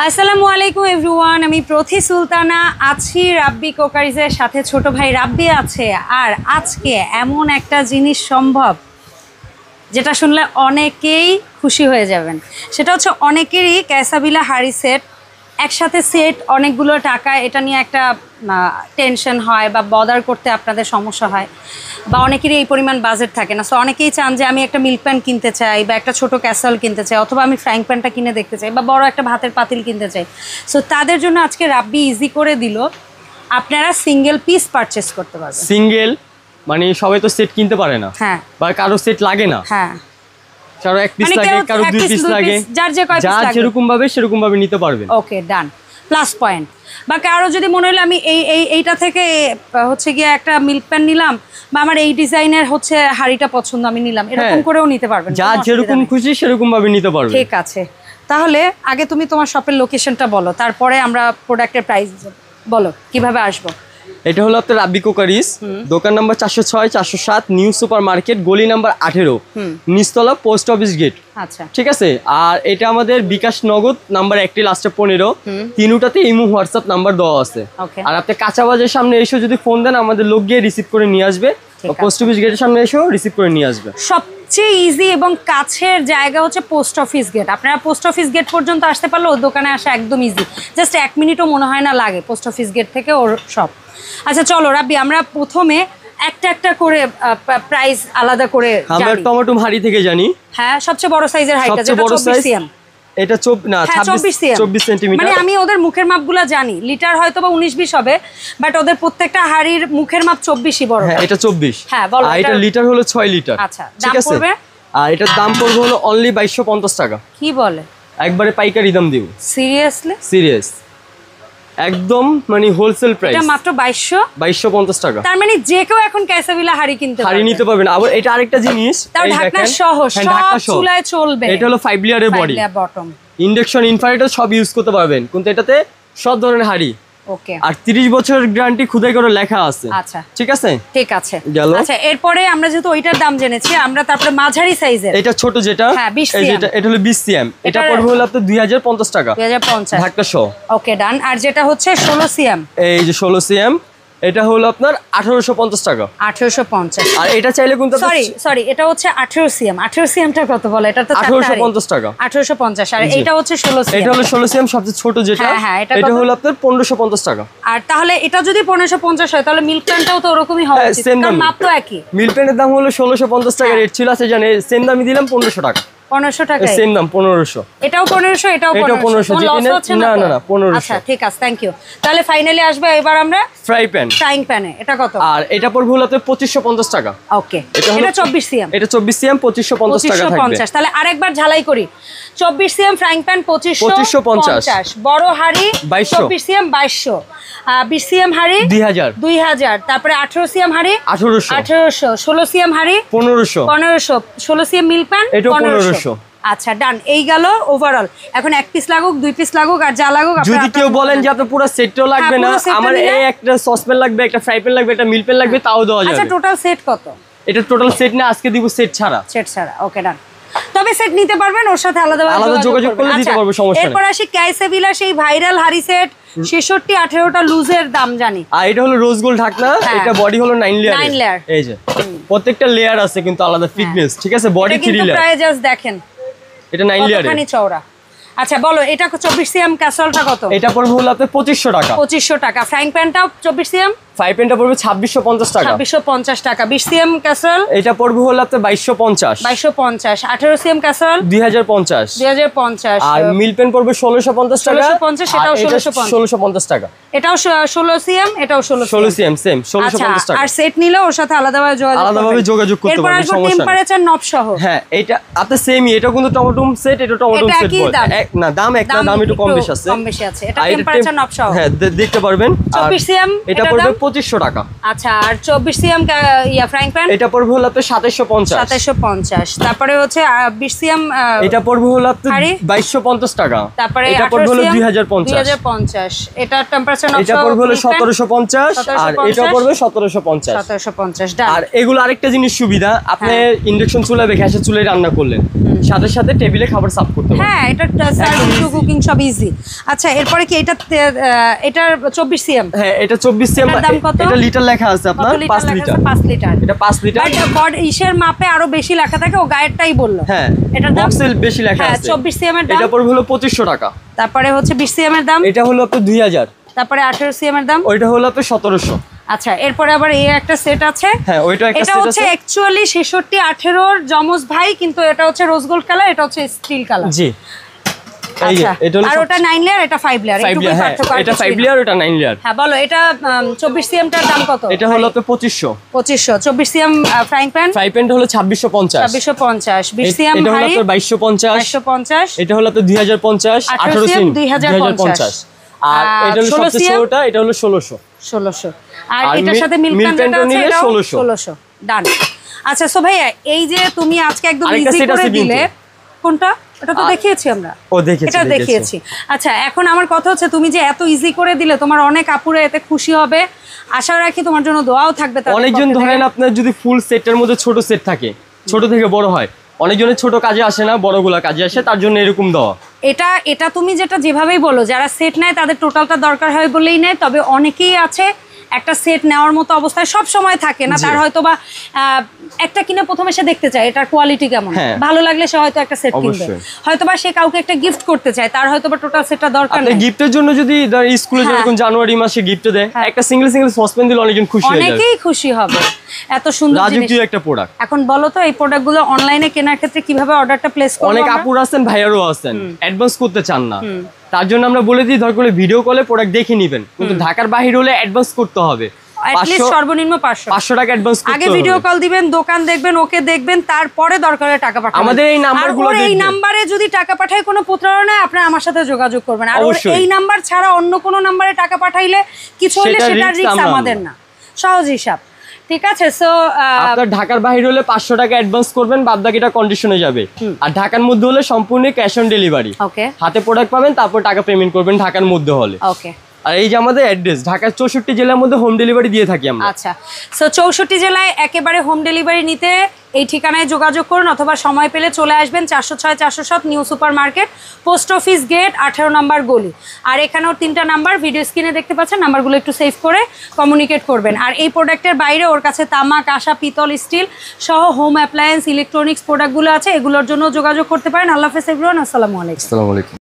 আসসালামু আলাইকুম এভরিওয়ান, আমি প্রথি সুলতানা আছি রাব্বি কোকারিজের সাথে। ছোট ভাই রাব্বি আছে। আর আজকে এমন একটা জিনিস সম্ভব যেটা শুনলে অনেকেই খুশি হয়ে যাবেন। সেটা হচ্ছে অনেকেরই ক্যাসাবিলা হাড়ি সেট একসাথে সেট অনেকগুলো টাকা, এটা নিয়ে একটা টেনশন হয় বা বদার করতে আপনাদের সমস্যা হয়, বা অনেকেরই এই পরিমাণ বাজেট থাকে না। সো অনেকেই চান যে আমি একটা মিল্ক প্যান কিনতে চাই বা একটা ছোটো ক্যাসেল কিনতে চাই, অথবা আমি ফ্রাইং প্যানটা কিনে দেখতে চাই বা বড় একটা ভাতের পাতিল কিনতে চাই। সো তাদের জন্য আজকে রাব্বি ইজি করে দিল, আপনারা সিঙ্গেল পিস পারচেস করতে পারবেন। সিঙ্গেল মানে সবাই তো সেট কিনতে পারে না, হ্যাঁ, বা কারো সেট লাগে না, হ্যাঁ, কারো এক পিস লাগে, কারো দুই পিস লাগে, যার যেরকম ভাবে সেরকম ভাবে নিতে পারবেন। Okay, done. Plus point. বা কারো যদি মনে হলো আমি এইটা থেকে হচ্ছে গিয়ে একটা মিল্ক প্যান নিলাম, বা আমার এই ডিজাইনের হচ্ছে হাড়িটা পছন্দ আমি নিলাম, এরকম করেও নিতে পারবেন। যার যেরকম খুশি সেরকম ভাবে নিতে পারবেন। ঠিক আছে, তাহলে আগে তুমি তোমার শপের লোকেশনটা বলো, তারপরে আমরা প্রোডাক্টের প্রাইস বলো কিভাবে আসবো। এটা হলো আপনার রাব্বি কোকারিজ, দোকান নাম্বার 406 407 নিউ সুপার মার্কেট, গলি নাম্বার 18, নিচতলা পোস্ট অফিস গেট। আচ্ছা, ঠিক আছে। আর এটা আমাদের বিকাশ নগদ নাম্বার 1 লাস্টে 15, তিনটাতে ইমো হোয়াটসঅ্যাপ নাম্বার দেওয়া আছে। আর আপনি কাঁচা বাজারের সামনে এসে যদি ফোন দেন, আমাদের লোক গিয়ে রিসিভ করে নিয়ে আসবে। পোস্ট অফিস গেটের সামনে এসেও রিসিভ করে নিয়ে আসবে। সবচেয়ে ইজি এবং কাছের জায়গা হচ্ছে পোস্ট অফিস গেট। আপনারা পোস্ট অফিস গেট পর্যন্ত আসতে পারলে ওর দোকানে আসা একদম ইজি, জাস্ট 1 মিনিটও মনে হয় না লাগে পোস্ট অফিস গেট থেকে ওর সব। আচ্ছা চলো রাব্বি, আমরা প্রথমে একটা একটা করে প্রাইস আলাদা করে আমরা টমেটো হাড়ি থেকে জানি। হ্যাঁ, সবচেয়ে বড় সাইজের হাড়িটা যেটা 24 সিএম, এটা 24 সেন্টিমিটার। মানে আমি ওদের মুখের মাপগুলো জানি, লিটার হয়তো বা 19-20 হবে, বাট ওদের প্রত্যেকটা হাড়ির মুখের মাপ 24ই বড়। হ্যাঁ, এটা 24। হ্যাঁ বলো। আর এটা লিটার হলো 6 লিটার। আচ্ছা, দাম পড়বে? আর এটার দাম পড়বে হলো অনলি 2250 টাকা। কি বলে? একবারে পাইকারি দাম দিব। সিরিয়াসলি? সিরিয়াস, একদম মানে হোলসেল প্রাইস। এটা মাত্র 2250 টাকা। তার মানে যে কেউ এখন ক্যাসাবিলা হাড়ি কিনতে পারবে, হাড়ি নিতে পারবেন। আবার এটা আরেকটা জিনিস, তাও ঢাকনা সহ সব চুলায় চলবে। এটা হলো 5 লেয়ারের বডি, বটম, ইন্ডাকশন, ইনফ্রারেড সব ইউজ করতে পারবেন, কিন্তু এটাতে সব ধরনের হাড়ি। ওকে। আর 30 বছর গ্যারান্টি খুদাই করে লেখা আছে। আচ্ছা, ঠিক আছে, ঠিক আছে। আচ্ছা, এরপরে আমরা যেহেতু ওইটার দাম জেনেছি, আমরা তারপরে মাঝারি সাইজের, এটা ছোট যেটা, হ্যাঁ 20 সিএম, এটা হলো 20 সিএম, এটা পড়বে হলো আপনাদের 2050 টাকা, 2050 ঢাকনা সহ। ওকে, ডান। আর যেটা হচ্ছে 16 সিএম, এই যে 16 সিএম, এটা হলো আপনার 1850 টাকা। 1850। আর এটা চাইলে কিন্তু সরি এটা হচ্ছে 18 সিএম। 18 সিএমটা কত বলে? এটা তো 1850 টাকা। 1850। আর এটা হচ্ছে 16 সিএম। এটা হলো 16 সিএম, সবচেয়ে ছোট যেটা। হ্যাঁ, এটা হলো আপনার 1550 টাকা। আর তাহলে এটা যদি 1550 হয়, তাহলে মিল্ক প্যানটাও তো ওরকমই হবে, কারণ মাপ তো একই। মিল্ক প্যানের দাম হলো 1650 টাকা রেট ছিল, আছে জানেন, সেম দামই দিলাম 1500 টাকা। 1500 টাকা সেম দাম 1500। এটাও 1500, এটাও 1500। না না না 1500। আচ্ছা ঠিক আছে, থ্যাংক ইউ। তাহলে ফাইনালি আসবে এবার আমরা ফ্রাইং প্যানে। এটা কত? আর এটা পড়বে হলো 2550 টাকা। ওকে, এটা 24 সিএম। এটা 24 সিএম, 2550 টাকা থাকবে। 2550। তাহলে আরেকবার ঝালাই করি। 24 সিএম ফ্রাইং প্যান 2550, বড় হাড়ি 24 সিএম 2200, 20 সিএম হাড়ি 2000, তারপরে 18 সিএম হাড়ি 1800, 16 সিএম হাড়ি 1500, 16 সিএম মিল্ক প্যান 1500। আচ্ছা, ডান। এই গেল ওভারঅল। এখন 1 পিস লাগুক, 2 পিস লাগুক, আর যা লাগুক। যদি কেউ বলেন যে আপনার পুরো সেটটাও লাগবে না, আমার এই একটা সসপ্যান লাগবে, একটা ফ্রাই প্যান লাগবে, একটা মিল্ক প্যান লাগবে, তাও দেওয়া যাবে। আচ্ছা, টোটাল সেট কত? এটা টোটাল সেট না, আজকে দিব সেট ছাড়া। ওকে, ডান। তবে সেট নিতে পারবেন, ওর সাথে আলাদা যোগাযোগ করলে দিতে পারবো, সমস্যা নেই। এরপর আসি ক্যাসাবিলা সেই ভাইরাল হাড়ি সেট 66-18টা লুজের দাম জানি। আর এটা হলো রোজ গোল্ড ঢাকনা, এটা বডি হলো 9 লেয়ার। এই যে প্রত্যেকটা লেয়ার আছে কিন্তু আলাদা ফিটনেস। ঠিক আছে, বডি 3 লেয়ার। প্রায় জাস্ট দেখেন, এটা 9 লেয়ার, কতখানি চওড়া। আচ্ছা বলো, এটা 24 সিএম ক্যাসেলটা কত? এটা পড়বে হলো আপনাদের 2500 টাকা। 2500 টাকা। ফ্রাইং প্যানটাও 24 সিএম, ফ্রাই প্যানটা পড়বে 2650 টাকা। 2650 টাকা। 20 সিএম ক্যাসেল, এটা পড়বে হলো আপনাদের 2250। 2250। 18 সিএম ক্যাসেল 2050। 2050। আর মিল্ক প্যান পড়বে 1650 টাকা। 1650, এটাও 1650 টাকা। এটাও 16 সিএম, এটাও 16 সিএম, সেম 1650 টাকা। আর সেট নিলে ওর সাথে আলাদাভাবে যোগাযোগ করতে পারবেন, সমস্যা নেই। টেম্পারেচার নব সহ। হ্যাঁ, এটা আপনি সেমই, এটা কিন্তু টমেটো সেট, এটা টমেটো সেট না, দাম এক না, দাম একটু কম বেশি আছে। এটা টেম্পারেচার নব সহ। হ্যাঁ, দেখতে পারবেন। 24 সিএম এটা পড়বে 2500 টাকা। আচ্ছা, আর 24 সিএম ফ্রাইং প্যান এটা পড়বে হলো আপনার 2750। 2750। তারপরে হচ্ছে 20 সিএম এটা পড়বে হলো আপনার 2250 টাকা। তারপরে এটা পড়বে হলো 2050। এটা টেম্পারেচার এটা পড়বে হলো 1750 আর এটা পড়বে 1750। 1750 ডান। আর এগুলো আরেকটা জিনিস সুবিধা, আপনি ইন্ডাকশন চুলা গ্যাসের চুলায় রান্না করলেন, সাথে সাথে টেবিলে খাবার সার্ভ করতে পারবেন। হ্যাঁ, এটা সার্ভিং টু কুকিং সব ইজি। আচ্ছা, এরপরে কি এটার 24 সিএম? হ্যাঁ, এটা 24 সিএম। দাম কত? এটা লিটার লেখা আছে আপনার 5 লিটার। 5 লিটার। এটা 5 লিটার। বাট ইসের মাপে আরো বেশি লেখা থাকে, ও গায়েরটাই বললো। হ্যাঁ, এটার দাম বক্সে বেশি লেখা আছে। 24 সিএম এর দাম এটা পড়বে হলো 2500 টাকা। তারপরে হচ্ছে 20 সিএম এর দাম, এটা হলো আপনার 2000। তারপরে 18 সিএম এর দাম, ওইটা হলো আপনার 1700। আচ্ছা, এরপরে আবার এই একটা সেট আছে। হ্যাঁ, ওইটা একটা এটা সেট হচ্ছে আছে। অ্যাকচুয়ালি 66 18 এর জমজ ভাই, কিন্তু এটা হচ্ছে রোজ গোল্ড কালার, এটা হচ্ছে স্টিল কালার। জি, এই যে এটা হলো আর ওটা 9 লেয়ার, এটা 5 লেয়ার। 5 লেয়ার। হ্যাঁ, এটা 5 লেয়ার, ওটা 9 লেয়ার। হ্যাঁ, বলো এটা 24 সিএম টার দাম কত? এটা হলো আপনার 2500। 24 সিএম ফ্রাইং প্যান। ফ্রাই প্যানটা হলো 2650। 2650। 20 সিএম এটা হলো হাঁড়ি আপনার 2250। 2250। এটা হলো আপনার 2050। 18 সিএম 2050। আর এটা হলো সবচেয়ে ছোটটা, এটা হলো 1600। 1600। আর আর এটার সাথে মিল্ক মিল্ক প্যানটা আছে, নিলে এটা 1600। 1600 ডান। আচ্ছা, সো ভাইয়া, এই যে তুমি আজকে একদম আরেকটা ইজি সেট করে আছে দিলে, কিন্তু। কোনটা? এটা তো দেখিয়েছি আমরা। ও দেখেছি, এটা দেখিয়েছি। আচ্ছা, এখন আমার কথা হচ্ছে, তুমি যে এত ইজি করে দিলে, তোমার অনেক আপুরা এতে খুশি হবে। আশা রাখি তোমার জন্য দোয়াও থাকবে। অনেকজন ধরেন আপনার যদি ফুল সেটের মধ্যে ছোট সেট থাকে, ছোট থেকে বড় হয়, অনেকজনের ছোট কাজে আসে না, বড়গুলা কাজে আসে, তার জন্য এরকম দেওয়া। এটা তুমি যেটা যেভাবেই বলো, যারা সেট নেয় তাদের টোটালটা দরকার হয় বলেই নেয়। তবে অনেকেই আছে একটা সেট নেওয়ার মতো অবস্থায় সব সময় থাকে না, তার হয়তো বা একটা কিনে প্রথমে সে দেখতে চায় এটার কোয়ালিটি কেমন, ভালো লাগলে সে হয়তো একটা সেট কিনবে, হয়তো বা সে কাউকে একটা গিফট করতে চায়, তার হয়তো বা টোটাল সেটটা দরকার নেই। গিফটের জন্য যদি স্কুলে যেরকম জানুয়ারি মাসে গিফট দেয়, একটা সিঙ্গেল সসপ্যান দিলে অনেকজন খুশি হয়ে যাবে, অনেকেই খুশি হবে। এত সুন্দর জিনিস, রাজকীয় একটা প্রোডাক্ট। এখন বলো তো, এই প্রোডাক্টগুলো অনলাইনে কেনার ক্ষেত্রে কিভাবে অর্ডারটা প্লেস করব? অনেক আপুরা আছেন, ভাইয়ারও আছেন, অ্যাডভান্স করতে চান না, তার জন্য আমরা বলে দিই দরকার হলে ভিডিও কলে প্রোডাক্ট দেখে নেবেন, কিন্তু ঢাকার বাইরে হলে অ্যাডভান্স করতে হবে। সর্বনিম্ন 500 টাকা অ্যাডভান্স করতে হবে। আগে ভিডিও কল দিবেন, দোকান দেখবেন, ওকে দেখবেন, তারপরে দরকার হলে টাকা পাঠাবেন। আমাদের এই নাম্বারগুলো দেখবেন, এই নম্বরে যদি টাকা পাঠায় কোনো প্রতারণা, আপনারা আমার সাথে যোগাযোগ করবেন। আর এই নাম্বার ছাড়া অন্য কোনো নম্বরে টাকা পাঠাইলে কিছু হলে সেটা রিস্ক আমাদের না, সহজ হিসাব। ঠিক আছে, সো আপনার ঢাকার বাইরে হলে 500 টাকা অ্যাডভান্স করবেন, বাদ বাকিটা কন্ডিশনে যাবে। আর ঢাকার মধ্যে হলে সম্পূর্ণ ক্যাশ অন ডেলিভারি, ওকে, হাতে প্রোডাক্ট পাবেন, তারপর টাকা পেমেন্ট করবেন ঢাকার মধ্যে হলে। ওকে। আর এই যে আমাদের অ্যাড্রেস, ঢাকার 64 জেলার মধ্যে হোম ডেলিভারি দিয়ে থাকি আমরা। আচ্ছা, সো 64 জেলায় একেবারে হোম ডেলিভারি নিতে এই ঠিকানায় যোগাযোগ করুন, অথবা সময় পেলে চলে আসবেন 406 407 new super market, post office gate, 18 number গলি। আর এখানেও 3টা নাম্বার ভিডিও স্ক্রিনে দেখতে পাচ্ছেন, নাম্বারগুলো একটু সেভ করে কমিউনিকেট করবেন। আর এই প্রোডাক্টের বাইরে ওর কাছে তামা, কাঁসা, পিতল, স্টিল সহ হোম অ্যাপ্লায়েন্স, ইলেকট্রনিক্স প্রোডাক্টগুলো আছে, এগুলোর জন্য যোগাযোগ করতে পারেন। আল্লাহ হাফেজ এভরিওয়ান, আসসালামু আলাইকুম।